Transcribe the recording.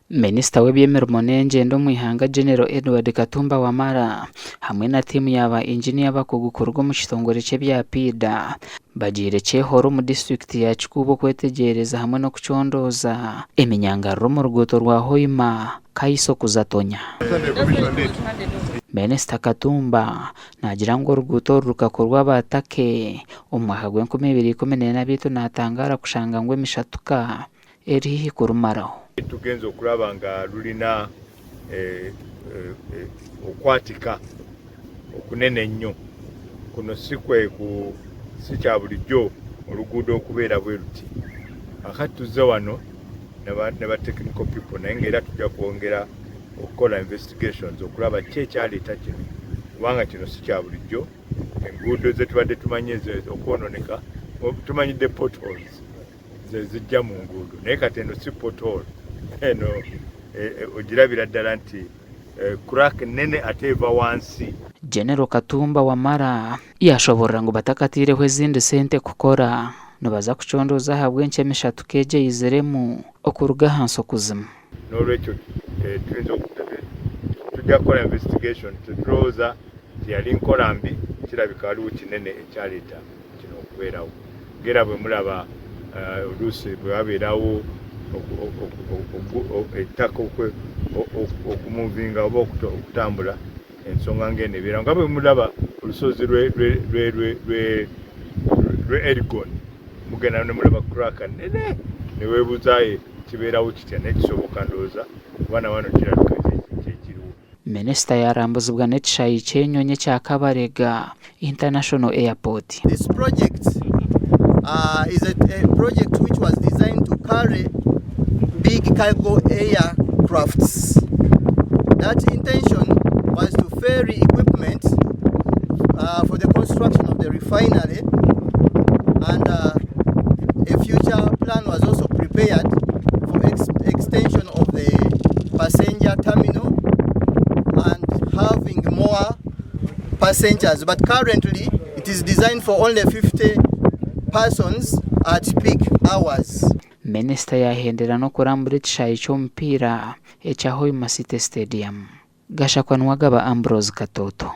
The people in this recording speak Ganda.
Minisita w'ebyemirimo n'engyendo mu ihanga General Edward Katumba Wamala hamwe na tiimu y'aba engineer bakugu kuruga mu kitongore ky'ebya PIDA bagiire kyehoro mu district ya Kikuubo kwetegereza hamwe no kuchondoza eminyangarro mu ruguuto rwa Hoima Kaiso kuzatonya. Minisita Katumba nagira ngo oruguuto rukakorwa abatake omwaka gw'2012 natangara kushanga ngo emishatuka erihi kurumaraho. Tugenza okulaba nga lulina okwatika okunene nnyo kuno si kya bulijjo oluguudo okubeera bwe luti. Akati tuzze wano ne ba technical people naye ng'era tujja kwongera okukola investigations okulaba ki ekyaleeta kino kubanga kino si kya bulijjo. Enguudo ze tubadde tumanye okwononeka tumanyidde potholes zijja mu nguudo naye kati eno si pothole eno ogirabira ddala nti crack nene ate eva wansi. General Katumba Wamala yashoborera ngo batakatireho ezindi sente kukora nibaza kuchondoza habw'enche emishatu kejeyiziremu okuruga hansi okuzima. N'olwekyo tujja kukola investigation tulowooza nti yali nkola mbi kirabika waliwo kinene ekyaleeta kino okubeerawo. Ng'era bwe mulaba oluusi bwe wabeerawo ettaka okumuvinga oba okutambula ensonga ng'eno ebeera nga bwe mulaba olusozi lwe Elgon mugenda ne mulaba crack nene ne weebuuzaayo kibeerawo kitya naye kisoboka ndowooza abaana wano kirabika kyekiriwo. Minisita yarambuzibwa n'ekishayi ky'ennyonyi kya Kabarega International Airport. This project is a project which was designed to carry big cargo aircrafts. That intention was to ferry equipment for the construction of the refinery, and a future plan was also prepared for extension of the passenger terminal and having more passengers, but currently it is designed for only 50 persons at peak hours. Minisita yahendera no kurambura ekishayi ky'omupiira ekya Hoima City Stadium. Gashakwanwagaba Ambrose Katoto.